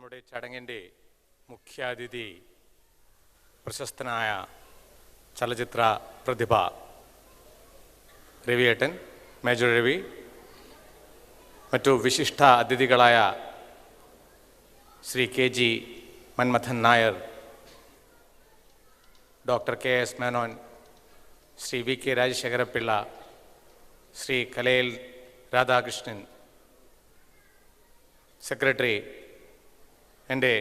നമ്മുടെ ചടങ്ങിൻ്റെ മുഖ്യാതിഥി പ്രശസ്തനായ ചലച്ചിത്ര പ്രതിഭ രവിയേട്ടൻ, മേജർ രവി, മറ്റു വിശിഷ്ട അതിഥികളായ Shri KG Manmadhan Nair, doctor KS Menon, Shri VK Rajasekharapillai, Shri Kalayil Radhakrishnan, secretary എൻ്റെ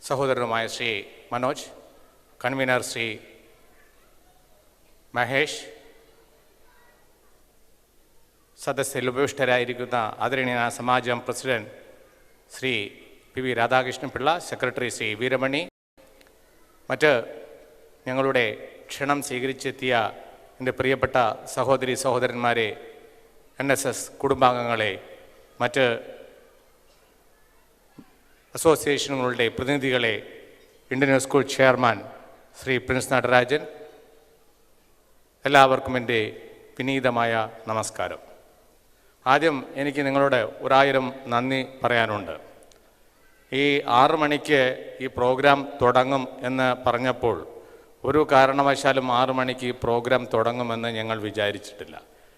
സഹോദരനുമായ ശ്രീ മനോജ്, കൺവീനർ ശ്രീ മഹേഷ്, സദസ്സിൽ ഉപവിഷ്ടരായിരിക്കുന്ന ആദരണീയ സമാജം president Shri PV Radhakrishnan Pillai, secretary Shri Veeramani, മറ്റ് ഞങ്ങളുടെ ക്ഷണം സ്വീകരിച്ചെത്തിയ എൻ്റെ പ്രിയപ്പെട്ട സഹോദരി സഹോദരന്മാരെ, NSS കുടുംബാംഗങ്ങളെ, മറ്റ് അസോസിയേഷനുകളുടെ പ്രതിനിധികളെ, Indian school chairman Shri Prince Natarajan, എല്ലാവർക്കും എൻ്റെ വിനീതമായ നമസ്കാരം. ആദ്യം എനിക്ക് നിങ്ങളോട് 1000 നന്ദി പറയാനുണ്ട്. ഈ 6 മണിക്ക് ഈ പ്രോഗ്രാം തുടങ്ങും എന്ന് പറഞ്ഞപ്പോൾ ഒരു കാരണവശാലും 6 മണിക്ക് ഈ പ്രോഗ്രാം തുടങ്ങുമെന്ന് ഞങ്ങൾ വിചാരിച്ചിട്ടില്ല.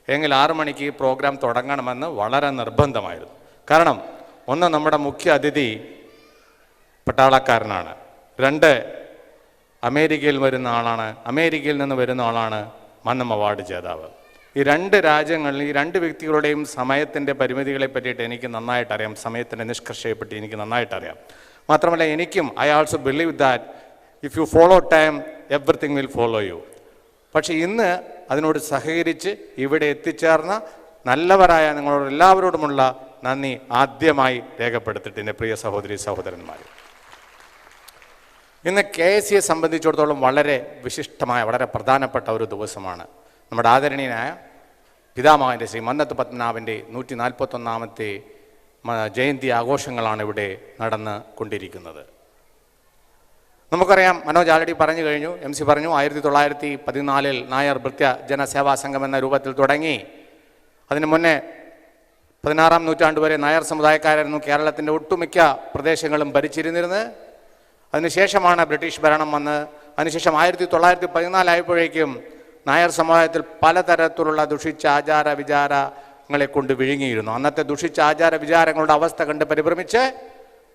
എങ്കിൽ 6 മണിക്ക് ഈ പ്രോഗ്രാം തുടങ്ങണമെന്ന് വളരെ നിർബന്ധമായിരുന്നു. കാരണം ഒന്ന്, നമ്മുടെ മുഖ്യ അതിഥി പട്ടാളക്കാരനാണ്. 2, അമേരിക്കയിൽ നിന്ന് വരുന്ന ആളാണ് മന്നം അവാർഡ് ജേതാവ്. ഈ 2 രാജ്യങ്ങളിൽ ഈ 2 വ്യക്തികളുടെയും സമയത്തിൻ്റെ പരിമിതികളെ പറ്റിയിട്ട് എനിക്ക് നന്നായിട്ടറിയാം, സമയത്തിൻ്റെ നിഷ്കർഷയെപ്പറ്റി എനിക്ക് നന്നായിട്ടറിയാം. മാത്രമല്ല I also believe that if you follow time everything will follow you. പക്ഷേ ഇന്ന് അതിനോട് സഹകരിച്ച് ഇവിടെ എത്തിച്ചേർന്ന നല്ലവരായ നിങ്ങളോട് എല്ലാവരോടുമുള്ള നന്ദി ആദ്യമായി രേഖപ്പെടുത്തിയിട്ട് എൻ്റെ പ്രിയ സഹോദരി സഹോദരന്മാർ, ഇന്ന് KSCയെ സംബന്ധിച്ചിടത്തോളം വളരെ വിശിഷ്ടമായ വളരെ പ്രധാനപ്പെട്ട ഒരു ദിവസമാണ്. നമ്മുടെ ആദരണീയനായ പിതാമഹൻ്റെ ശ്രീ മന്നത്ത് പത്മനാഭൻ്റെ 141ാമത്തെ ജയന്തി ആഘോഷങ്ങളാണ് ഇവിടെ നടന്ന് കൊണ്ടിരിക്കുന്നത്. നമുക്കറിയാം, മനോജ് ആൾറെഡി പറഞ്ഞു കഴിഞ്ഞു, MC പറഞ്ഞു, 1914 നായർ ഭൃത്യ ജനസേവാ സംഘം എന്ന രൂപത്തിൽ തുടങ്ങി. അതിനു മുന്നേ 16ാം നൂറ്റാണ്ട് വരെ നായർ സമുദായക്കാരായിരുന്നു കേരളത്തിൻ്റെ ഒട്ടുമിക്ക പ്രദേശങ്ങളും ഭരിച്ചിരുന്നിരുന്നത്. അതിനുശേഷമാണ് ബ്രിട്ടീഷ് ഭരണം വന്ന്, അതിനുശേഷം 1914 ആയപ്പോഴേക്കും നായർ സമുദായത്തിൽ പലതരത്തിലുള്ള ദുഷിച്ച ആചാര വിചാരങ്ങളെ കൊണ്ട് വിഴുങ്ങിയിരുന്നു. അന്നത്തെ ദുഷിച്ച ആചാര വിചാരങ്ങളുടെ അവസ്ഥ കണ്ട് പരിഭ്രമിച്ച്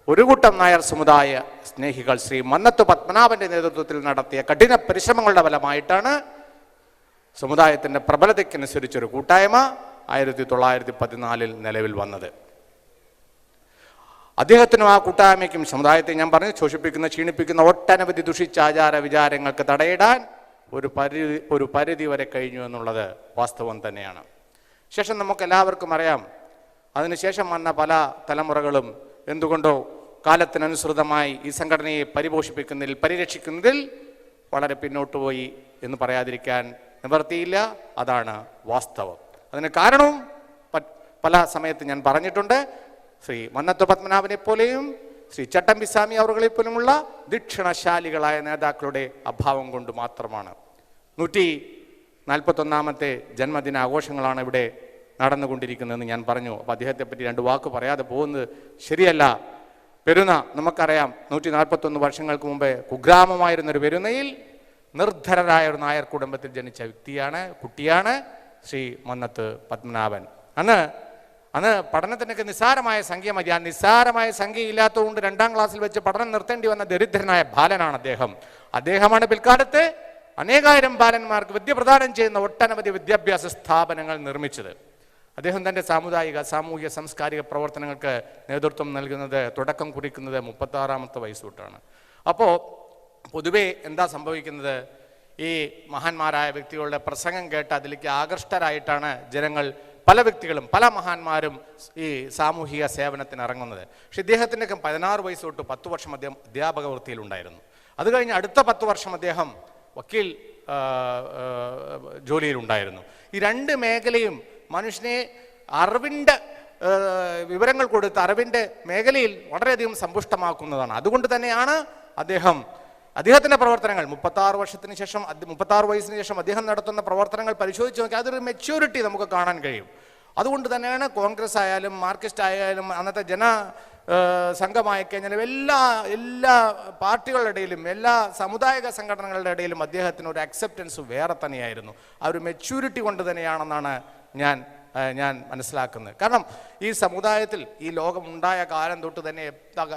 ഒരു കൂട്ടം നായർ സമുദായ സ്നേഹികൾ ശ്രീ മന്നത്ത് പത്മനാഭൻ്റെ നേതൃത്വത്തിൽ നടത്തിയ കഠിന പരിശ്രമങ്ങളുടെ ഫലമായിട്ടാണ് സമുദായത്തിൻ്റെ പ്രബലതയ്ക്കനുസരിച്ചൊരു കൂട്ടായ്മ 1914 നിലവിൽ വന്നത്. അദ്ദേഹത്തിനും ആ കൂട്ടായ്മയ്ക്കും സമുദായത്തെ ഞാൻ പറഞ്ഞു ശോഷിപ്പിക്കുന്ന ക്ഷീണിപ്പിക്കുന്ന ഒട്ടനവധി ദുഷിച്ച ആചാര വിചാരങ്ങൾക്ക് തടയിടാൻ ഒരു പരിധി വരെ കഴിഞ്ഞു എന്നുള്ളത് വാസ്തവം തന്നെയാണ്. ശേഷം നമുക്കെല്ലാവർക്കും അറിയാം, അതിനുശേഷം വന്ന പല തലമുറകളും എന്തുകൊണ്ടോ കാലത്തിനനുസൃതമായി ഈ സംഘടനയെ പരിരക്ഷിക്കുന്നതിൽ വളരെ പിന്നോട്ട് പോയി എന്ന് പറയാതിരിക്കാൻ നിവർത്തിയില്ല. അതാണ് വാസ്തവം. അതിന് കാരണവും പല സമയത്ത് ഞാൻ പറഞ്ഞിട്ടുണ്ട്. ശ്രീ മന്നത്ത് പത്മനാഭനെ പോലെയും ശ്രീ ചട്ടമ്പിസ്വാമി അവരുകളെ പോലുമുള്ള ദീക്ഷണശാലികളായ നേതാക്കളുടെ അഭാവം കൊണ്ട് മാത്രമാണ്. 141ാമത്തെ ജന്മദിനാഘോഷങ്ങളാണ് ഇവിടെ നടന്നുകൊണ്ടിരിക്കുന്നതെന്ന് ഞാൻ പറഞ്ഞു. അപ്പോൾ അദ്ദേഹത്തെ പറ്റി 2 വാക്ക് പറയാതെ പോകുന്നത് ശരിയല്ല. പെരുന്ന നമുക്കറിയാം, 141 വർഷങ്ങൾക്ക് മുമ്പേ കുഗ്രാമമായിരുന്നൊരു പെരുന്നയിൽ നിർധരരായ ഒരു നായർ കുടുംബത്തിൽ ജനിച്ച കുട്ടിയാണ് ശ്രീ മന്നത്ത് പത്മനാഭൻ. അന്ന് പഠനത്തിനൊക്കെ നിസ്സാരമായ സംഖ്യ മതി. ആ നിസ്സാരമായ സംഖ്യ ഇല്ലാത്തതുകൊണ്ട് 2ാം ക്ലാസ്സിൽ വെച്ച് പഠനം നിർത്തേണ്ടി വന്ന ദരിദ്രനായ ബാലനാണ് അദ്ദേഹമാണ് പിൽക്കാലത്ത് അനേകായിരം ബാലന്മാർക്ക് വിദ്യ പ്രദാനം ചെയ്യുന്ന ഒട്ടനവധി വിദ്യാഭ്യാസ സ്ഥാപനങ്ങൾ നിർമ്മിച്ചത്. അദ്ദേഹം തൻ്റെ സാമൂഹിക സാംസ്കാരിക പ്രവർത്തനങ്ങൾക്ക് നേതൃത്വം നൽകുന്നത്, തുടക്കം കുറിക്കുന്നത് 36ാമത്തെ വയസ്സ് തൊട്ടാണ്. അപ്പോൾ പൊതുവെ എന്താ സംഭവിക്കുന്നത്, ഈ മഹാന്മാരായ വ്യക്തികളുടെ പ്രസംഗം കേട്ട് അതിലേക്ക് ആകൃഷ്ടരായിട്ടാണ് പല വ്യക്തികളും പല മഹാന്മാരും ഈ സാമൂഹിക സേവനത്തിന് ഇറങ്ങുന്നത്. പക്ഷെ ഇദ്ദേഹത്തിൻ്റെയൊക്കെ 16 വയസ്സ് തൊട്ട് 10 വർഷം അദ്ദേഹം അധ്യാപക വൃത്തിയിലുണ്ടായിരുന്നു. അത് കഴിഞ്ഞ് അടുത്ത 10 വർഷം അദ്ദേഹം വക്കീൽ ജോലിയിലുണ്ടായിരുന്നു. ഈ 2 മേഖലയും മനുഷ്യനെ അറിവിൻ്റെ വിവരങ്ങൾ കൊടുത്ത് അറിവിൻ്റെ മേഖലയിൽ വളരെയധികം സമ്പുഷ്ടമാക്കുന്നതാണ്. അതുകൊണ്ട് തന്നെയാണ് അദ്ദേഹത്തിൻ്റെ പ്രവർത്തനങ്ങൾ 36 വയസ്സിന് ശേഷം അദ്ദേഹം നടത്തുന്ന പ്രവർത്തനങ്ങൾ പരിശോധിച്ച് നോക്കി അതൊരു മെച്യൂരിറ്റി നമുക്ക് കാണാൻ കഴിയും. അതുകൊണ്ട് തന്നെയാണ് കോൺഗ്രസ് ആയാലും മാർക്സിസ്റ്റ് ആയാലും അന്നത്തെ സംഘമായി കഴിഞ്ഞാലും എല്ലാ പാർട്ടികളുടെ ഇടയിലും എല്ലാ സമുദായിക സംഘടനകളുടെ ഇടയിലും അദ്ദേഹത്തിന് ഒരു അക്സെപ്റ്റൻസ് വേറെ തന്നെയായിരുന്നു. ആ ഒരു മെച്യൂരിറ്റി കൊണ്ട് തന്നെയാണെന്നാണ് ഞാൻ മനസ്സിലാക്കുന്നത്. കാരണം ഈ സമുദായത്തിൽ ഈ ലോകം ഉണ്ടായ കാലം തൊട്ട് തന്നെ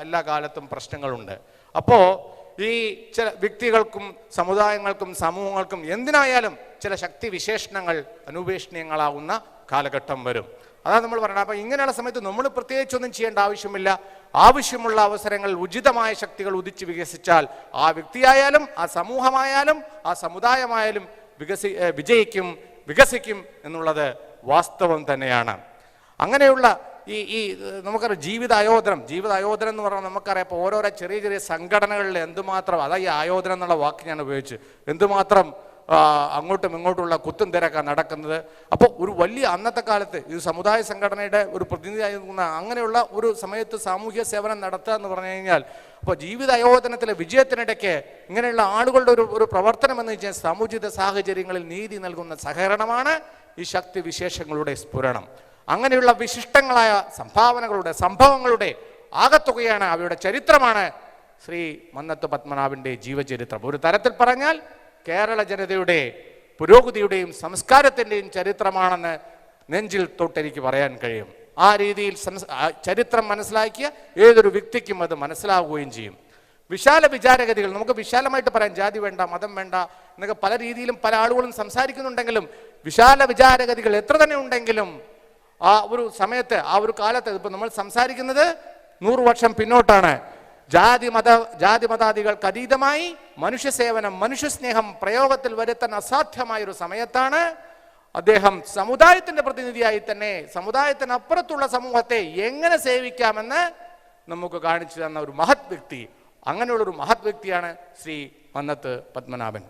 എല്ലാ കാലത്തും പ്രശ്നങ്ങളുണ്ട്. അപ്പോൾ ഈ ചില വ്യക്തികൾക്കും സമുദായങ്ങൾക്കും സമൂഹങ്ങൾക്കും എന്തിനായാലും ചില ശക്തി വിശേഷണങ്ങൾ അനുപേക്ഷണീയങ്ങളാവുന്ന കാലഘട്ടം വരും. അതാണ് നമ്മൾ പറയുന്നത്. അപ്പം ഇങ്ങനെയുള്ള സമയത്ത് നമ്മൾ പ്രത്യേകിച്ചൊന്നും ചെയ്യേണ്ട ആവശ്യമില്ല. ആവശ്യമുള്ള അവസരങ്ങൾ ഉചിതമായ ശക്തികൾ ഉദിച്ച് വികസിച്ചാൽ ആ വ്യക്തിയായാലും ആ സമൂഹമായാലും ആ സമുദായമായാലും വികസിക്കും എന്നുള്ളത് വാസ്തവം തന്നെയാണ്. അങ്ങനെയുള്ള ഈ നമുക്കറിയാം ജീവിതായോധനം എന്ന് പറഞ്ഞാൽ നമുക്കറിയാം. ഇപ്പോൾ ഓരോരോ ചെറിയ സംഘടനകളിൽ എന്തുമാത്രം, അതാ ഈ ആയോധനം എന്നുള്ള വാക്ക് ഞാൻ ഉപയോഗിച്ച്, എന്തുമാത്രം അങ്ങോട്ടും ഇങ്ങോട്ടുള്ള കുത്തും തിരക്കാണ് നടക്കുന്നത്. അപ്പോൾ ഒരു വലിയ അന്നത്തെ കാലത്ത് ഈ സമുദായ സംഘടനയുടെ ഒരു പ്രതിനിധിയായിരുന്ന അങ്ങനെയുള്ള ഒരു സമയത്ത് സാമൂഹ്യ സേവനം നടത്തുക എന്ന് പറഞ്ഞു കഴിഞ്ഞാൽ, അപ്പോൾ ജീവിതായോധനത്തിലെ വിജയത്തിനിടയ്ക്ക് ഇങ്ങനെയുള്ള ആളുകളുടെ ഒരു പ്രവർത്തനം എന്ന് വെച്ചാൽ സമുചിത സാഹചര്യങ്ങളിൽ നീതി നൽകുന്ന സഹകരണമാണ് ഈ ശക്തി വിശേഷങ്ങളുടെ സ്ഫുരണം. അങ്ങനെയുള്ള വിശിഷ്ടങ്ങളായ സംഭാവനകളുടെ സംഭവങ്ങളുടെ ആകത്തുകയാണ്, അവയുടെ ചരിത്രമാണ് ശ്രീ മന്നത്ത് പത്മനാഭന്റെ ജീവചരിത്രം. ഒരു തരത്തിൽ പറഞ്ഞാൽ കേരള ജനതയുടെ പുരോഗതിയുടെയും സംസ്കാരത്തിൻ്റെയും ചരിത്രമാണെന്ന് നെഞ്ചിൽ തൊട്ടെനിക്ക് പറയാൻ കഴിയും. ആ രീതിയിൽ ചരിത്രം മനസ്സിലാക്കിയ ഏതൊരു വ്യക്തിക്കും അത് മനസ്സിലാവുകയും ചെയ്യും. വിശാല വിചാരഗതികൾ, നമുക്ക് വിശാലമായിട്ട് പറയാം, ജാതി വേണ്ട, മതം വേണ്ട എന്നൊക്കെ പല രീതിയിലും പല ആളുകളും സംസാരിക്കുന്നുണ്ടെങ്കിലും വിശാല വിചാരഗതികൾ എത്ര തന്നെ ഉണ്ടെങ്കിലും ആ ഒരു സമയത്ത് ആ ഒരു കാലത്ത് ഇപ്പം നമ്മൾ സംസാരിക്കുന്നത് 100 വർഷം പിന്നോട്ടാണ്. ജാതി മതാദികൾക്ക് അതീതമായി മനുഷ്യസേവനം, മനുഷ്യസ്നേഹം പ്രയോഗത്തിൽ വരുത്താൻ അസാധ്യമായൊരു സമയത്താണ് അദ്ദേഹം സമുദായത്തിന്റെ പ്രതിനിധിയായി തന്നെ സമുദായത്തിനപ്പുറത്തുള്ള സമൂഹത്തെ എങ്ങനെ സേവിക്കാമെന്ന് നമുക്ക് കാണിച്ചു തന്ന ഒരു മഹത് വ്യക്തി. അങ്ങനെയുള്ളൊരു മഹത് വ്യക്തിയാണ് ശ്രീ മന്നത്ത് പത്മനാഭൻ.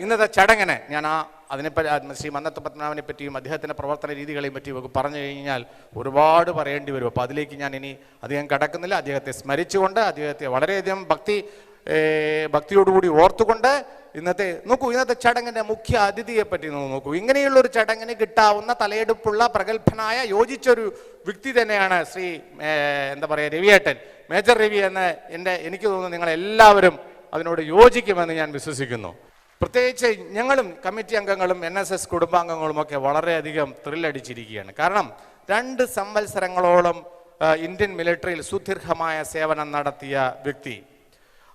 ഇന്നത്തെ ചടങ്ങിന് ഞാൻ അതിനെപ്പറ്റി ശ്രീ മന്നത്ത് പത്മനാഭനെ പറ്റിയും അദ്ദേഹത്തിൻ്റെ പ്രവർത്തന രീതികളെയും പറ്റിയും പറഞ്ഞു കഴിഞ്ഞാൽ ഒരുപാട് പറയേണ്ടി വരും. അപ്പോൾ അതിലേക്ക് ഞാൻ ഇനി അധികം കടക്കുന്നില്ല. അദ്ദേഹത്തെ സ്മരിച്ചുകൊണ്ട്, അദ്ദേഹത്തെ വളരെയധികം ഭക്തിയോടുകൂടി ഓർത്തുകൊണ്ട് ഇന്നത്തെ ചടങ്ങിൻ്റെ മുഖ്യ അതിഥിയെ പറ്റി നോക്കൂ. ഇങ്ങനെയുള്ളൊരു ചടങ്ങിന് കിട്ടാവുന്ന തലയെടുപ്പുള്ള പ്രഗത്ഭനായ യോജിച്ചൊരു വ്യക്തി തന്നെയാണ് ശ്രീ രവിയേട്ടൻ, മേജർ രവി എന്ന് എനിക്ക് തോന്നുന്നു നിങ്ങളെല്ലാവരും അതിനോട് യോജിക്കുമെന്ന് ഞാൻ വിശ്വസിക്കുന്നു. പ്രത്യേകിച്ച് ഞങ്ങളും കമ്മിറ്റി അംഗങ്ങളും NSS കുടുംബാംഗങ്ങളും ഒക്കെ വളരെയധികം ത്രില്ലടിച്ചിരിക്കുകയാണ്. കാരണം 2 സംവത്സരങ്ങളോളം ഇന്ത്യൻ മിലിറ്ററിയിൽ സുദീർഘമായ സേവനം നടത്തിയ വ്യക്തി,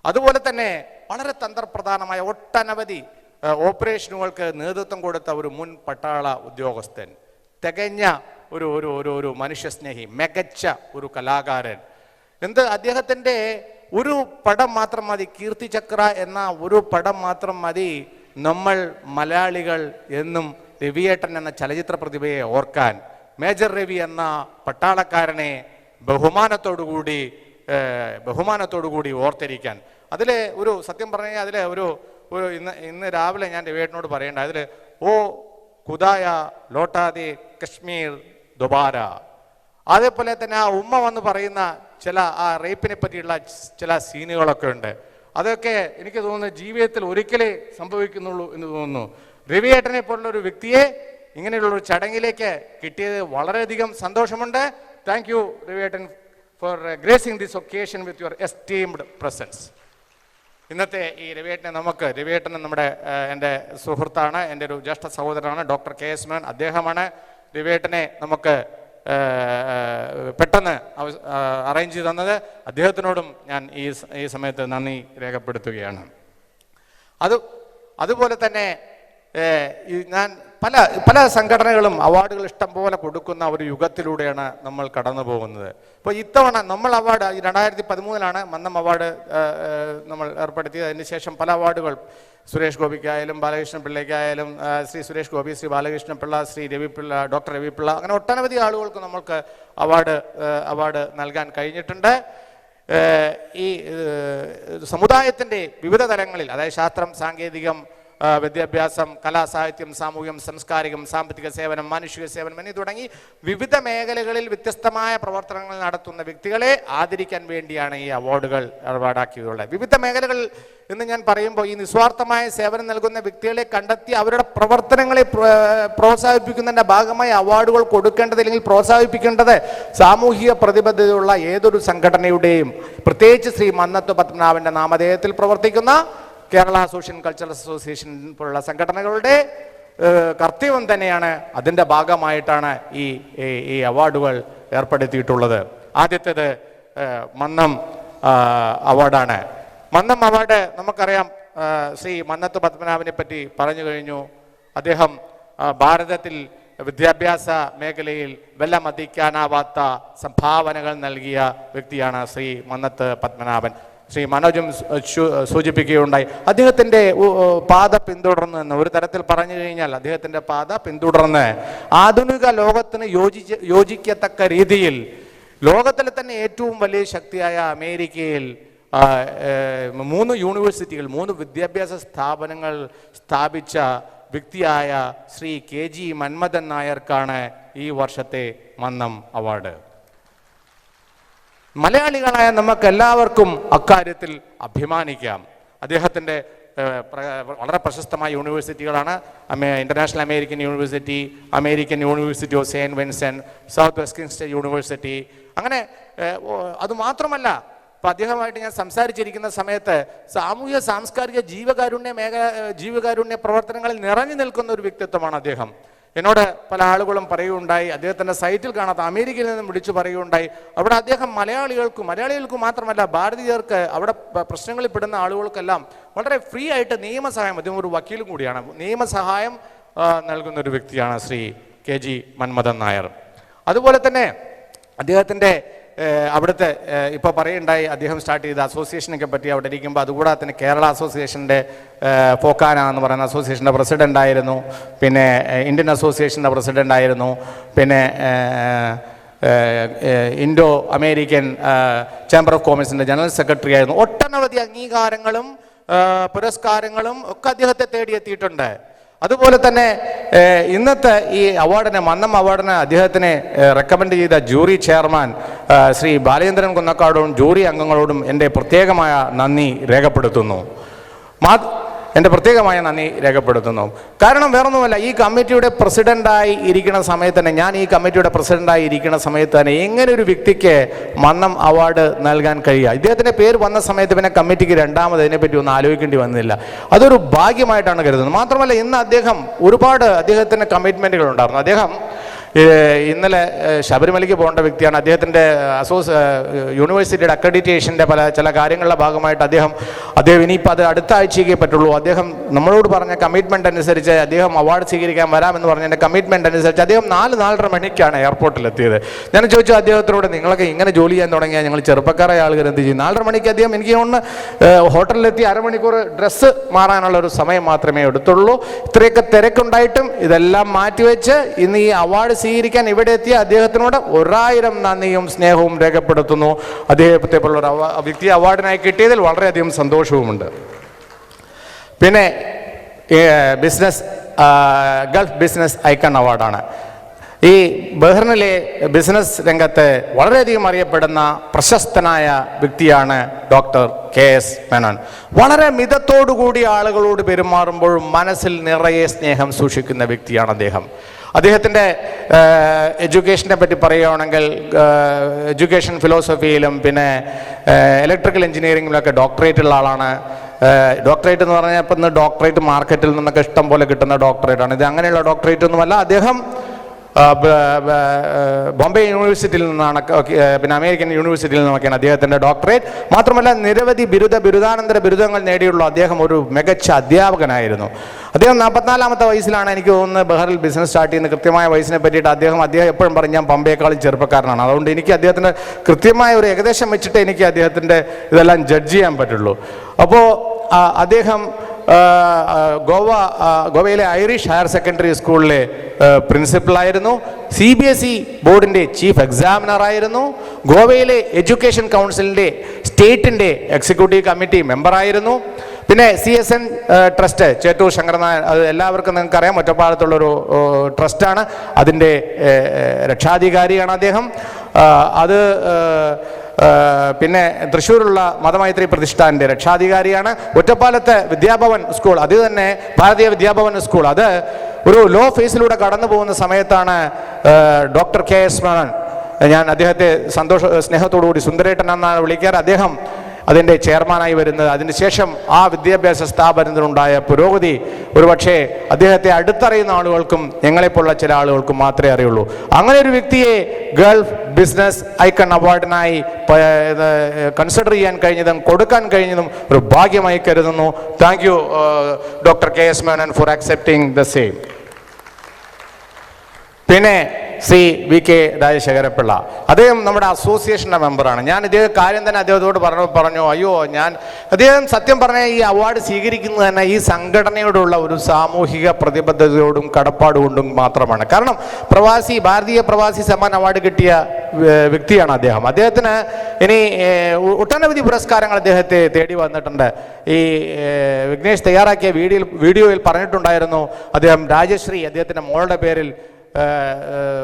അതുപോലെ തന്നെ വളരെ തന്ത്രപ്രധാനമായ ഒട്ടനവധി ഓപ്പറേഷനുകൾക്ക് നേതൃത്വം കൊടുത്ത ഒരു മുൻ പട്ടാള ഉദ്യോഗസ്ഥൻ, തികഞ്ഞ ഒരു മനുഷ്യസ്നേഹി, മികച്ച ഒരു കലാകാരൻ. അദ്ദേഹത്തിൻ്റെ ഒരു പടം മാത്രം മതി, കീർത്തിചക്ര എന്ന ഒരു പടം മാത്രം മതി നമ്മൾ മലയാളികൾ എന്നും രവിയേട്ടൻ എന്ന ചലച്ചിത്ര പ്രതിഭയെ ഓർക്കാൻ. മേജർ രവി എന്ന പട്ടാളക്കാരനെ ബഹുമാനത്തോടുകൂടി ഓർത്തിരിക്കാൻ. അതിലെ ഒരു സത്യം പറഞ്ഞാൽ അതിലെ ഇന്ന് രാവിലെ ഞാൻ രവിയേട്ടനോട് പറയേണ്ട, അതിൽ ഓ ഖുദായ ലോട്ടാതെ കശ്മീർ ദുബാര, അതേപോലെ തന്നെ ആ ഉമ്മ വന്ന് പറയുന്ന ആ റേപ്പിനെ പറ്റിയുള്ള ചില സീനുകളൊക്കെ ഉണ്ട്. അതൊക്കെ എനിക്ക് തോന്നുന്നു ജീവിതത്തിൽ ഒരിക്കലേ സംഭവിക്കുന്നുള്ളൂ എന്ന് തോന്നുന്നു. രവിയേട്ടനെ പോലുള്ള ഒരു വ്യക്തിയെ ഇങ്ങനെയുള്ളൊരു ചടങ്ങിലേക്ക് കിട്ടിയത് വളരെയധികം സന്തോഷമുണ്ട്. താങ്ക് യു രവിയേട്ടൻ for gracing this occasion with your esteemed presence. ഇന്നത്തെ ഈ രവിയേട്ടനെ നമ്മുടെ എൻ്റെ സുഹൃത്താണ്, എൻ്റെ ഒരു ജ്യേഷ്ഠ സഹോദരനാണ് ഡോക്ടർ KS മേനോൻ. അദ്ദേഹമാണ് രവിയേട്ടനെ നമുക്ക് പെട്ടെന്ന് അറേഞ്ച് ചെയ്ത് തന്നത്. അദ്ദേഹത്തിനോടും ഞാൻ ഈ സമയത്ത് നന്ദി രേഖപ്പെടുത്തുകയാണ്. അതുപോലെ തന്നെ ഞാൻ പല സംഘടനകളും അവാർഡുകൾ ഇഷ്ടം പോലെ കൊടുക്കുന്ന ഒരു യുഗത്തിലൂടെയാണ് നമ്മൾ കടന്നു പോകുന്നത്. ഇപ്പോൾ ഇത്തവണ നമ്മൾ അവാർഡ് 2013 മന്നം അവാർഡ് നമ്മൾ ഏർപ്പെടുത്തിയത്. അതിനുശേഷം പല അവാർഡുകൾ സുരേഷ് ഗോപിക്കായാലും ബാലകൃഷ്ണൻ പിള്ളയ്ക്കായാലും, ശ്രീ സുരേഷ് ഗോപി, ശ്രീ ബാലകൃഷ്ണൻ പിള്ള, ശ്രീ രവിപിള്ള, ഡോക്ടർ രവിപിള്ള, അങ്ങനെ ഒട്ടനവധി ആളുകൾക്ക് നമ്മൾക്ക് അവാർഡ് നൽകാൻ കഴിഞ്ഞിട്ടുണ്ട്. ഈ സമുദായത്തിൻ്റെ വിവിധ തലങ്ങളിൽ, അതായത് ശാസ്ത്രം, സാങ്കേതികം, വിദ്യാഭ്യാസം, കലാസാഹിത്യം, സാമൂഹ്യം, സാംസ്കാരികം, സാമ്പത്തിക സേവനം, മാനുഷിക സേവനം എന്നീ തുടങ്ങി വിവിധ മേഖലകളിൽ വ്യത്യസ്തമായ പ്രവർത്തനങ്ങൾ നടത്തുന്ന വ്യക്തികളെ ആദരിക്കാൻ വേണ്ടിയാണ് ഈ അവാർഡുകൾ ഏർപ്പാടാക്കിയിട്ടുള്ളത്. വിവിധ മേഖലകൾ എന്ന് ഞാൻ പറയുമ്പോൾ ഈ നിസ്വാർത്ഥമായ സേവനം നൽകുന്ന വ്യക്തികളെ കണ്ടെത്തി അവരുടെ പ്രവർത്തനങ്ങളെ പ്രോത്സാഹിപ്പിക്കുന്നതിൻ്റെ ഭാഗമായി അവാർഡുകൾ കൊടുക്കേണ്ടത് അല്ലെങ്കിൽ പ്രോത്സാഹിപ്പിക്കേണ്ടത് സാമൂഹിക പ്രതിബദ്ധതയുള്ള ഏതൊരു സംഘടനയുടെയും, പ്രത്യേകിച്ച് ശ്രീ മന്നത്ത് പത്മനാഭൻ്റെ നാമധേയത്തിൽ പ്രവർത്തിക്കുന്ന കേരള സോഷ്യൽ കൾച്ചറൽ അസോസിയേഷൻ പോലുള്ള സംഘടനകളുടെ കർത്തവ്യം തന്നെയാണ്. അതിൻ്റെ ഭാഗമായിട്ടാണ് ഈ അവാർഡുകൾ ഏർപ്പെടുത്തിയിട്ടുള്ളത്. ആദ്യത്തേത് മന്നം അവാർഡാണ്. മന്നം അവാർഡ് നമുക്കറിയാം, ശ്രീ മന്നത്ത് പത്മനാഭനെ പറ്റി പറഞ്ഞു കഴിഞ്ഞു. അദ്ദേഹം ഭാരതത്തിൽ വിദ്യാഭ്യാസ മേഖലയിൽ വിലമതിക്കാനാവാത്ത സംഭാവനകൾ നൽകിയ വ്യക്തിയാണ് ശ്രീ മന്നത്ത് പത്മനാഭൻ. ശ്രീ മനോജും സൂചിപ്പിക്കുകയുണ്ടായി. അദ്ദേഹത്തിൻ്റെ പാത പിന്തുടർന്ന്, ഒരു തരത്തിൽ പറഞ്ഞു കഴിഞ്ഞാൽ അദ്ദേഹത്തിൻ്റെ പാത പിന്തുടർന്ന് ആധുനിക ലോകത്തിന് യോജിക്കത്തക്ക രീതിയിൽ ലോകത്തിലെ തന്നെ ഏറ്റവും വലിയ ശക്തിയായ അമേരിക്കയിൽ 3 യൂണിവേഴ്സിറ്റികൾ, 3 വിദ്യാഭ്യാസ സ്ഥാപനങ്ങൾ സ്ഥാപിച്ച വ്യക്തിയായ ശ്രീ KG മന്മഥൻ നായർക്കാണ് ഈ വർഷത്തെ മന്നം അവാർഡ്. മലയാളികളായ നമുക്ക് എല്ലാവർക്കും അക്കാര്യത്തിൽ അഭിമാനിക്കാം. അദ്ദേഹത്തിൻ്റെ വളരെ പ്രശസ്തമായ യൂണിവേഴ്സിറ്റികളാണ് international American university, American university of saint Vincent, south west Kingston university. അങ്ങനെ അതുമാത്രമല്ല, അപ്പം അദ്ദേഹമായിട്ട് ഞാൻ സംസാരിച്ചിരിക്കുന്ന സമയത്ത് സാമൂഹ്യ സാംസ്കാരിക ജീവകാരുണ്യ പ്രവർത്തനങ്ങളിൽ നിറഞ്ഞു നിൽക്കുന്ന ഒരു വ്യക്തിത്വമാണ് അദ്ദേഹം. എന്നോട് പല ആളുകളും പറയുകയുണ്ടായി, അദ്ദേഹത്തിൻ്റെ സൈറ്റിൽ കാണാത്ത അമേരിക്കയിൽ നിന്നും വിളിച്ചു പറയുകയുണ്ടായി, അവിടെ അദ്ദേഹം മലയാളികൾക്ക് മാത്രമല്ല ഭാരതീയർക്ക്, അവിടെ പ്രശ്നങ്ങളിൽ പെടുന്ന ആളുകൾക്കെല്ലാം വളരെ ഫ്രീ ആയിട്ട് നിയമസഹായം, അദ്ദേഹം ഒരു വക്കീലും കൂടിയാണ്, നിയമസഹായം നൽകുന്ന ഒരു വ്യക്തിയാണ് ശ്രീ KG മന്മഥൻ നായർ. അതുപോലെ തന്നെ അദ്ദേഹത്തിൻ്റെ അവിടുത്തെ ഇപ്പോൾ പറയുണ്ടായി, അദ്ദേഹം സ്റ്റാർട്ട് ചെയ്ത അസോസിയേഷനൊക്കെ പറ്റി അവിടെ ഇരിക്കുമ്പോൾ, അതുകൂടാതെ തന്നെ കേരള അസോസിയേഷൻ്റെ ഫോക്കാന എന്ന് പറയുന്ന അസോസിയേഷൻ്റെ പ്രസിഡൻ്റ് ആയിരുന്നു, പിന്നെ ഇന്ത്യൻ അസോസിയേഷൻ്റെ പ്രസിഡൻ്റ് ആയിരുന്നു, പിന്നെ ഇൻഡോ അമേരിക്കൻ ചേംബർ ഓഫ് കോമേഴ്സിൻ്റെ ജനറൽ സെക്രട്ടറി ആയിരുന്നു. ഒട്ടനവധി അംഗീകാരങ്ങളും പുരസ്കാരങ്ങളും ഒക്കെ അദ്ദേഹത്തെ തേടിയെത്തിയിട്ടുണ്ട്. അതുപോലെ തന്നെ ഇന്നത്തെ ഈ അവാർഡിന്, മന്നം അവാർഡിന് അദ്ദേഹത്തിനെ റെക്കമെൻഡ് ചെയ്ത ജൂറി ചെയർമാൻ ശ്രീ ബാലേന്ദ്രൻ കുന്നക്കാടും ജൂറി അംഗങ്ങളോടും എൻ്റെ പ്രത്യേകമായ നന്ദി രേഖപ്പെടുത്തുന്നു. കാരണം വേറൊന്നുമല്ല, ഈ കമ്മിറ്റിയുടെ പ്രസിഡൻ്റായി ഇരിക്കുന്ന സമയത്ത് തന്നെ, ഞാൻ ഈ കമ്മിറ്റിയുടെ പ്രസിഡൻ്റായി ഇരിക്കുന്ന സമയത്ത് തന്നെ എങ്ങനെ ഒരു വ്യക്തിക്ക് മന്നം അവാർഡ് നൽകാൻ കഴിയുക? ഇദ്ദേഹത്തിൻ്റെ പേര് വന്ന സമയത്ത് പിന്നെ കമ്മിറ്റിക്ക് രണ്ടാമത് ഇതിനെപ്പറ്റി ഒന്നും ആലോചിക്കേണ്ടി വന്നില്ല. അതൊരു ഭാഗ്യമായിട്ടാണ് കരുതുന്നത്. മാത്രമല്ല, ഇന്ന് അദ്ദേഹത്തിന് കമ്മിറ്റ്മെൻറ്റുകൾ ഉണ്ടായിരുന്നു. അദ്ദേഹം ഇന്നലെ ശബരിമലയ്ക്ക് പോകേണ്ട വ്യക്തിയാണ്. അദ്ദേഹത്തിൻ്റെ യൂണിവേഴ്സിറ്റിയുടെ അക്രഡിറ്റേഷൻ്റെ ചില കാര്യങ്ങളുടെ ഭാഗമായിട്ട് അദ്ദേഹം ഇനിയിപ്പോൾ അത് അടുത്ത ആഴ്ചയ്ക്കേ പറ്റുള്ളൂ. അദ്ദേഹം നമ്മളോട് പറഞ്ഞ കമ്മിറ്റ്മെൻ്റ് അനുസരിച്ച് അദ്ദേഹം അവാർഡ് സ്വീകരിക്കാൻ വരാമെന്ന് പറഞ്ഞതിൻ്റെ കമ്മിറ്റ്മെൻ്റ് അനുസരിച്ച് അദ്ദേഹം 4-4:30 മണിക്കാണ് എയർപോർട്ടിലെത്തിയത്. ഞാൻ ചോദിച്ചു അദ്ദേഹത്തിനോട്, നിങ്ങളൊക്കെ ഇങ്ങനെ ജോലി ചെയ്യാൻ തുടങ്ങിയാൽ ഞങ്ങൾ ചെറുപ്പക്കാരായ ആളുകൾ എന്ത് ചെയ്യും? 4:30 മണിക്ക് അദ്ദേഹം എനിക്ക് ഒന്ന് ഹോട്ടലിലെത്തി അരമണിക്കൂർ ഡ്രസ്സ് മാറാനുള്ള ഒരു സമയം മാത്രമേ എടുത്തുള്ളൂ. ഇത്രയൊക്കെ തിരക്കുണ്ടായിട്ടും ഇതെല്ലാം മാറ്റിവെച്ച് ഇന്ന് ഈ അവാർഡ് സ്വീകരിക്കാൻ ഇവിടെ എത്തിയ അദ്ദേഹത്തിനോട് 1000 നന്ദിയും സ്നേഹവും രേഖപ്പെടുത്തുന്നു. അദ്ദേഹത്തെ പോലുള്ള വ്യക്തി അവാർഡിനായി കിട്ടിയതിൽ വളരെയധികം സന്തോഷവുമുണ്ട്. പിന്നെ ഗൾഫ് ബിസിനസ് ഐക്കൺ അവാർഡാണ്. ഈ ബഹ്റിനിലെ ബിസിനസ് രംഗത്ത് വളരെയധികം അറിയപ്പെടുന്ന പ്രശസ്തനായ വ്യക്തിയാണ് ഡോക്ടർ KS മേനോൻ. വളരെ മിതത്തോടുകൂടി ആളുകളോട് പെരുമാറുമ്പോഴും മനസ്സിൽ നിറയെ സ്നേഹം സൂക്ഷിക്കുന്ന വ്യക്തിയാണ് അദ്ദേഹം. അദ്ദേഹത്തിൻ്റെ എഡ്യൂക്കേഷനെ പറ്റി പറയുകയാണെങ്കിൽ എഡ്യൂക്കേഷൻ ഫിലോസഫിയിലും പിന്നെ ഇലക്ട്രിക്കൽ എഞ്ചിനീയറിംഗിലൊക്കെ ഡോക്ടറേറ്റുള്ള ആളാണ്. ഡോക്ടറേറ്റ് എന്ന് പറഞ്ഞാൽ ഇപ്പം ഇന്ന് ഡോക്ടറേറ്റ് മാർക്കറ്റിൽ നിന്നൊക്കെ ഇഷ്ടം പോലെ കിട്ടുന്ന ഡോക്ടറേറ്റാണ്. ഇത് അങ്ങനെയുള്ള ഡോക്ടറേറ്റ് ഒന്നുമല്ല. അദ്ദേഹം ബോംബെ യൂണിവേഴ്സിറ്റിയിൽ നിന്നാണ്, പിന്നെ അമേരിക്കൻ യൂണിവേഴ്സിറ്റിയിൽ നിന്നൊക്കെയാണ് അദ്ദേഹത്തിൻ്റെ ഡോക്ടറേറ്റ്. മാത്രമല്ല നിരവധി ബിരുദാനന്തര ബിരുദങ്ങൾ നേടിയുള്ള അദ്ദേഹം ഒരു മികച്ച അധ്യാപകനായിരുന്നു. അദ്ദേഹം 44-ാമത്തെ വയസ്സിലാണ് എനിക്ക് തോന്നുന്നത് ബഹറിൽ ബിസിനസ് സ്റ്റാർട്ട് ചെയ്യുന്ന. കൃത്യമായ വയസ്സിനെ പറ്റിയിട്ട് അദ്ദേഹം എപ്പോഴും പറഞ്ഞ് ഞാൻ പമ്പയേക്കാളും ചെറുപ്പക്കാരനാണ്. അതുകൊണ്ട് എനിക്ക് അദ്ദേഹത്തിൻ്റെ കൃത്യമായ ഒരു ഏകദേശം വെച്ചിട്ട് എനിക്ക് അദ്ദേഹത്തിൻ്റെ ഇതെല്ലാം ജഡ്ജ് ചെയ്യാൻ പറ്റുള്ളൂ. അപ്പോൾ അദ്ദേഹം ഗോവയിലെ ഐറിഷ് ഹയർ സെക്കൻഡറി സ്കൂളിലെ പ്രിൻസിപ്പളായിരുന്നു. CBSE ബോർഡിൻ്റെ ചീഫ് എക്സാമിനറായിരുന്നു. ഗോവയിലെ എഡ്യൂക്കേഷൻ കൗൺസിലിൻ്റെ സ്റ്റേറ്റിൻ്റെ എക്സിക്യൂട്ടീവ് കമ്മിറ്റി മെമ്പറായിരുന്നു. പിന്നെ CSN ട്രസ്റ്റ്, ചേറ്റൂർ ശങ്കരനായർ, അത് എല്ലാവർക്കും നിങ്ങൾക്കറിയാം, ഒറ്റപ്പാലത്തുള്ളൊരു ട്രസ്റ്റാണ്. അതിൻ്റെ രക്ഷാധികാരിയാണ് അദ്ദേഹം. അത് പിന്നെ തൃശ്ശൂരുള്ള മതമൈത്രി പ്രതിഷ്ഠാൻ്റെ രക്ഷാധികാരിയാണ്. ഒറ്റപ്പാലത്തെ വിദ്യാഭവൻ സ്കൂൾ, അത് തന്നെ ഭാരതീയ വിദ്യാഭവൻ സ്കൂൾ, അത് ഒരു ലോ ഫേസിലൂടെ കടന്നു പോകുന്ന സമയത്താണ് ഡോക്ടർ KS മേനോൻ, ഞാൻ അദ്ദേഹത്തെ സ്നേഹത്തോടുകൂടി സുന്ദരേട്ടൻ എന്നാണ് വിളിക്കാറ്, അദ്ദേഹം അതിൻ്റെ ചെയർമാനായി വരുന്നത്. അതിനുശേഷം ആ വിദ്യാഭ്യാസ സ്ഥാപനത്തിനുണ്ടായ പുരോഗതി ഒരുപക്ഷെ അദ്ദേഹത്തെ അടുത്തറിയുന്ന ആളുകൾക്കും ഞങ്ങളെപ്പോലുള്ള ചില ആളുകൾക്കും മാത്രമേ അറിയുള്ളൂ. അങ്ങനെ ഒരു വ്യക്തിയെ ഗൾഫ് ബിസിനസ് ഐക്കൺ അവാർഡിനായി കൺസിഡർ ചെയ്യാൻ കഴിഞ്ഞതും കൊടുക്കാൻ കഴിഞ്ഞതും ഒരു ഭാഗ്യമായി കരുതുന്നു. Thank you doctor KS Menon four accepting the same. പിന്നെ ശ്രീ VK രാജശേഖരപിള്ള, അദ്ദേഹം നമ്മുടെ അസോസിയേഷൻ്റെ മെമ്പറാണ്. ഞാൻ ഇതേ കാര്യം തന്നെ അദ്ദേഹത്തോട് പറഞ്ഞു അയ്യോ, അദ്ദേഹം സത്യം പറഞ്ഞാൽ ഈ അവാർഡ് സ്വീകരിക്കുന്നത് തന്നെ ഈ സംഘടനയോടുള്ള ഒരു സാമൂഹിക പ്രതിബദ്ധതയോടും കടപ്പാടുകൊണ്ടും മാത്രമാണ്. കാരണം ഭാരതീയ പ്രവാസി സമ്മാൻ അവാർഡ് കിട്ടിയ വ്യക്തിയാണ് അദ്ദേഹം. അദ്ദേഹത്തിന് ഇനി ഒട്ടനവധി പുരസ്കാരങ്ങൾ അദ്ദേഹത്തെ തേടി വന്നിട്ടുണ്ട്. ഈ വിഘ്നേഷ് തയ്യാറാക്കിയ വീഡിയോയിൽ പറഞ്ഞിട്ടുണ്ടായിരുന്നു, അദ്ദേഹം രാജശ്രീ അദ്ദേഹത്തിൻ്റെ മോളുടെ പേരിൽ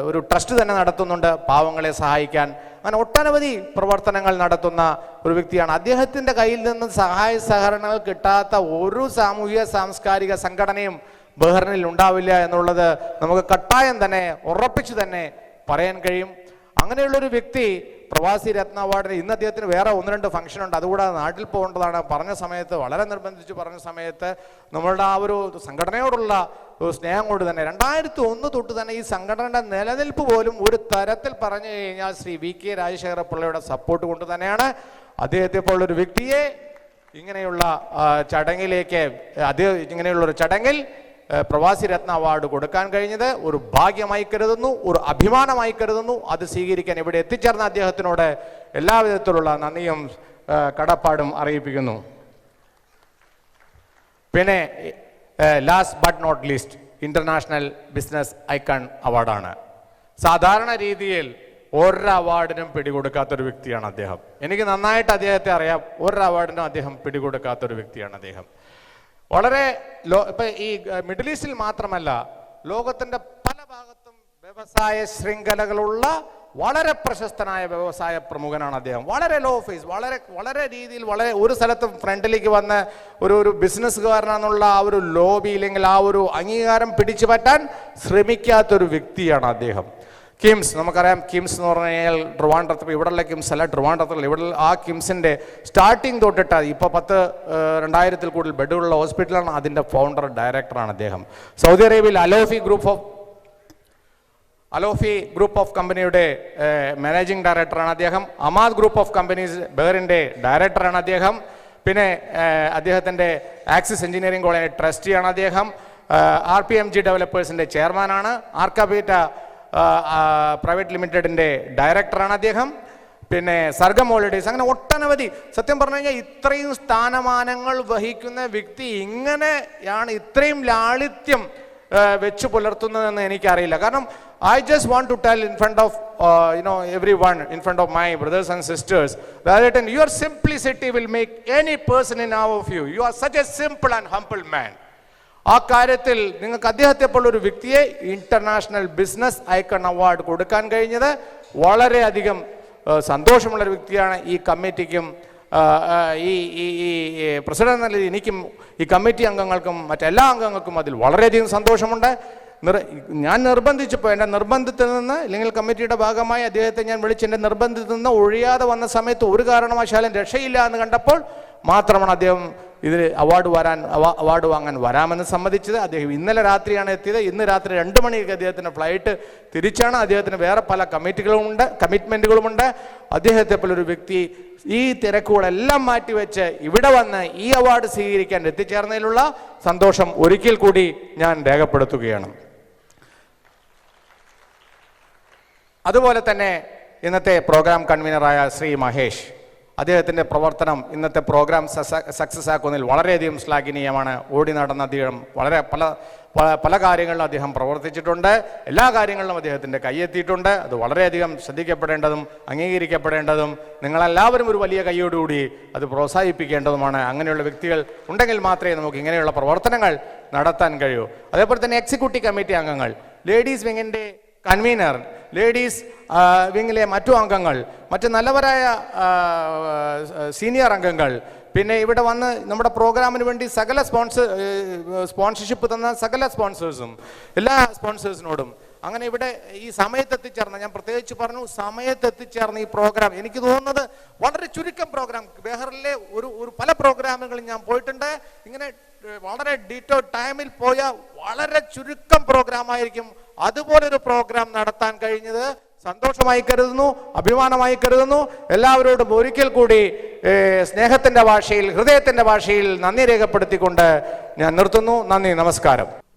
ഒരു ട്രസ്റ്റ് തന്നെ നടത്തുന്നുണ്ട് പാവങ്ങളെ സഹായിക്കാൻ. അങ്ങനെ ഒട്ടനവധി പ്രവർത്തനങ്ങൾ നടത്തുന്ന ഒരു വ്യക്തിയാണ്. അദ്ദേഹത്തിൻ്റെ കയ്യിൽ നിന്ന് സഹായ സഹകരണങ്ങൾ കിട്ടാത്ത ഒരു സാമൂഹിക സാംസ്കാരിക സംഘടനയും ബഹ്റിനിൽ ഉണ്ടാവില്ല എന്നുള്ളത് നമുക്ക് കട്ടായം തന്നെ ഉറപ്പിച്ചു തന്നെ പറയാൻ കഴിയും. അങ്ങനെയുള്ളൊരു വ്യക്തി പ്രവാസി രത്ന അവാർഡിന് ഇന്ന് അദ്ദേഹത്തിന് വേറെ 1-2 ഫംഗ്ഷൻ ഉണ്ട്, അതുകൂടാതെ നാട്ടിൽ പോകേണ്ടതാണ്. പറഞ്ഞ സമയത്ത് വളരെ നിർബന്ധിച്ച് പറഞ്ഞ സമയത്ത് നമ്മളുടെ ആ ഒരു സംഘടനയോടുള്ള സ്നേഹം കൊണ്ട് തന്നെ 2001 തൊട്ട് തന്നെ ഈ സംഘടനയുടെ നിലനിൽപ്പ് പോലും ഒരു തരത്തിൽ പറഞ്ഞു കഴിഞ്ഞാൽ ശ്രീ VK രാജശേഖരപിള്ളയുടെ സപ്പോർട്ട് കൊണ്ട് തന്നെയാണ്. അദ്ദേഹത്തെ പോലുള്ളൊരു വ്യക്തിയെ ഇങ്ങനെയുള്ള ചടങ്ങിൽ പ്രവാസി രത്ന അവാർഡ് കൊടുക്കാൻ കഴിഞ്ഞത് ഒരു ഭാഗ്യമായി കരുതുന്നു, ഒരു അഭിമാനമായി കരുതുന്നു. അത് സ്വീകരിക്കാൻ ഇവിടെ എത്തിച്ചേർന്ന അദ്ദേഹത്തിനോട് എല്ലാവിധത്തിലുള്ള നന്ദിയും കടപ്പാടും അറിയിപ്പിക്കുന്നു. പിന്നെ last but not least, international business icon അവാർഡാണ്. സാധാരണ രീതിയിൽ ഒരു അവാർഡിനും പിടികൊടുക്കാത്തൊരു വ്യക്തിയാണ് അദ്ദേഹം. എനിക്ക് നന്നായിട്ട് അദ്ദേഹത്തെ അറിയാം. ഒരു അവാർഡിനും അദ്ദേഹം പിടികൊടുക്കാത്തൊരു വ്യക്തിയാണ് അദ്ദേഹം. വളരെ ഇപ്പം ഈ മിഡിൽ ഈസ്റ്റിൽ മാത്രമല്ല, ലോകത്തിൻ്റെ പല ഭാഗത്തും വ്യവസായ ശൃംഖലകളുള്ള വളരെ പ്രശസ്തനായ വ്യവസായ പ്രമുഖനാണ് അദ്ദേഹം. വളരെ ലോ ഫേസ്, വളരെ രീതിയിൽ ഒരു സ്ഥലത്തും ഫ്രണ്ടിലേക്ക് വന്ന് ഒരു ബിസിനസ്സുകാരനാണെന്നുള്ള ആ ഒരു ലോബി ഇല്ലെങ്കിൽ ആ ഒരു അംഗീകാരം പിടിച്ചു പറ്റാൻ ശ്രമിക്കാത്തൊരു വ്യക്തിയാണ് അദ്ദേഹം. കിംസ്, നമുക്കറിയാം കിംസ് എന്ന് പറഞ്ഞു കഴിഞ്ഞാൽ ട്രിവാൻഡ്രത്ത്, ഇവിടെയുള്ള കിംസ് അല്ല, ട്രിവാൻഡ്രത്തുള്ള ഇവിടെ ആ കിംസിൻ്റെ സ്റ്റാർട്ടിങ് തൊട്ടിട്ട് ഇപ്പോൾ 2000-ൽ കൂടുതൽ ബെഡുള്ള ഹോസ്പിറ്റലാണ്. അതിൻ്റെ ഫൗണ്ടർ ഡയറക്ടറാണ് അദ്ദേഹം. സൗദി അറേബ്യയിൽ അലോഫി ഗ്രൂപ്പ് ഓഫ് കമ്പനിയുടെ മാനേജിംഗ് ഡയറക്ടറാണ് അദ്ദേഹം. അമാദ് ഗ്രൂപ്പ് ഓഫ് കമ്പനീസ് ബഹ്റിൻ്റെ ഡയറക്ടറാണ് അദ്ദേഹം. പിന്നെ അദ്ദേഹത്തിൻ്റെ ആക്സിസ് എഞ്ചിനീയറിംഗ് കോളേജ് ട്രസ്റ്റിയാണ് അദ്ദേഹം. RPMG ഡെവലപ്പേഴ്സിൻ്റെ ചെയർമാനാണ്. ആർക്കാബീറ്റ പ്രൈവറ്റ് ലിമിറ്റഡിൻ്റെ ഡയറക്ടറാണ് അദ്ദേഹം. പിന്നെ സർഗം ഹോളിഡേയ്സ്, അങ്ങനെ ഒട്ടനവധി. സത്യം പറഞ്ഞു കഴിഞ്ഞാൽ ഇത്രയും സ്ഥാനമാനങ്ങൾ വഹിക്കുന്ന വ്യക്തി ഇങ്ങനെയാണ് ഇത്രയും ലാളിത്യം വെച്ച് പുലർത്തുന്നതെന്ന് എനിക്കറിയില്ല. കാരണം I just want to tell in front of everyone, in front of my brothers and sisters, that your simplicity will make any person in awe of you. You are such a simple and humble man. ആ കാര്യത്തിൽ നിങ്ങൾക്ക് അദ്ദേഹത്തെ പോലൊരു വ്യക്തിയെ international business icon award കൊടുക്കാൻ കഴിഞ്ഞത് വളരെയധികം സന്തോഷമുള്ളൊരു വ്യക്തിയാണ്. ഈ കമ്മിറ്റിക്കും ഈ പ്രസിഡന്റ് എന്ന എനിക്കും ഈ കമ്മിറ്റി അംഗങ്ങൾക്കും മറ്റെല്ലാ അംഗങ്ങൾക്കും അതിൽ വളരെയധികം സന്തോഷമുണ്ട്. ഞാൻ നിർബന്ധിച്ചപ്പോൾ എൻ്റെ നിർബന്ധത്തിൽ നിന്ന് അല്ലെങ്കിൽ കമ്മിറ്റിയുടെ ഭാഗമായി അദ്ദേഹത്തെ ഞാൻ വിളിച്ച് എൻ്റെ നിർബന്ധത്തിൽ നിന്ന് ഒഴിയാതെ വന്ന സമയത്ത് ഒരു കാരണവശാലും രക്ഷയില്ല എന്ന് കണ്ടപ്പോൾ മാത്രമാണ് അദ്ദേഹം ഇതിൽ അവാർഡ് വാങ്ങാൻ വരാമെന്ന് സമ്മതിച്ചത്. അദ്ദേഹം ഇന്നലെ രാത്രിയാണ് എത്തിയത്. ഇന്ന് രാത്രി 2 മണിക്ക് അദ്ദേഹത്തിൻ്റെ ഫ്ലൈറ്റ് തിരിച്ചാണ്. അദ്ദേഹത്തിന് വേറെ പല കമ്മിറ്റ്മെൻറ്റുകളുമുണ്ട്. അദ്ദേഹത്തെ പോലൊരു വ്യക്തി ഈ തിരക്കുകളെല്ലാം മാറ്റിവെച്ച് ഇവിടെ വന്ന് ഈ അവാർഡ് സ്വീകരിക്കാൻ എത്തിച്ചേർന്നതിലുള്ള സന്തോഷം ഒരിക്കൽ കൂടി ഞാൻ രേഖപ്പെടുത്തുകയാണ്. അതുപോലെ തന്നെ ഇന്നത്തെ പ്രോഗ്രാം കൺവീനറായ ശ്രീ മഹേഷ്, അദ്ദേഹത്തിൻ്റെ പ്രവർത്തനം ഇന്നത്തെ പ്രോഗ്രാം സക്സസ് ആക്കുന്നതിൽ വളരെയധികം ശ്ലാഘനീയമാണ്. ഓടി നടന്ന അദ്ദേഹം പല പല കാര്യങ്ങളിലും അദ്ദേഹം പ്രവർത്തിച്ചിട്ടുണ്ട്. എല്ലാ കാര്യങ്ങളിലും അദ്ദേഹത്തിൻ്റെ കൈയെത്തിയിട്ടുണ്ട്. അത് വളരെയധികം ശ്രദ്ധിക്കപ്പെടേണ്ടതും അംഗീകരിക്കപ്പെടേണ്ടതും നിങ്ങളെല്ലാവരും ഒരു വലിയ കൈയോടുകൂടി അത് പ്രോത്സാഹിപ്പിക്കേണ്ടതുമാണ്. അങ്ങനെയുള്ള വ്യക്തികൾ ഉണ്ടെങ്കിൽ മാത്രമേ നമുക്ക് ഇങ്ങനെയുള്ള പ്രവർത്തനങ്ങൾ നടത്താൻ കഴിയൂ. അതേപോലെ തന്നെ എക്സിക്യൂട്ടീവ് കമ്മിറ്റി അംഗങ്ങൾ, ലേഡീസ് വിങ്ങിൻ്റെ കൺവീനർ, ലേഡീസ് വിങ്ങിലെ മറ്റു അംഗങ്ങൾ, മറ്റ് നല്ലവരായ സീനിയർ അംഗങ്ങൾ, പിന്നെ ഇവിടെ വന്ന് നമ്മുടെ പ്രോഗ്രാമിന് വേണ്ടി സകല സ്പോൺസർഷിപ്പ് തന്ന സകല സ്പോൺസേഴ്സും, എല്ലാ സ്പോൺസേഴ്സിനോടും, അങ്ങനെ ഇവിടെ ഈ സമയത്തെത്തിച്ചേർന്ന, ഞാൻ പ്രത്യേകിച്ച് പറഞ്ഞു, സമയത്തെത്തിച്ചേർന്ന ഈ പ്രോഗ്രാം, എനിക്ക് തോന്നുന്നത് വളരെ ചുരുക്കം പ്രോഗ്രാം, ബീഹാറിലെ ഒരു പല പ്രോഗ്രാമുകളും ഞാൻ പോയിട്ടുണ്ട്. ഇങ്ങനെ വളരെ ഡീറ്റോ ടൈമിൽ പോയ വളരെ ചുരുക്കം പ്രോഗ്രാം ആയിരിക്കും. അതുപോലൊരു പ്രോഗ്രാം നടത്താൻ കഴിഞ്ഞത് സന്തോഷമായി കരുതുന്നു, അഭിമാനമായി കരുതുന്നു. എല്ലാവരോടും ഒരിക്കൽ കൂടി സ്നേഹത്തിൻ്റെ ഭാഷയിൽ, ഹൃദയത്തിൻ്റെ ഭാഷയിൽ നന്ദി രേഖപ്പെടുത്തിക്കൊണ്ട് ഞാൻ നിർത്തുന്നു. നന്ദി, നമസ്കാരം.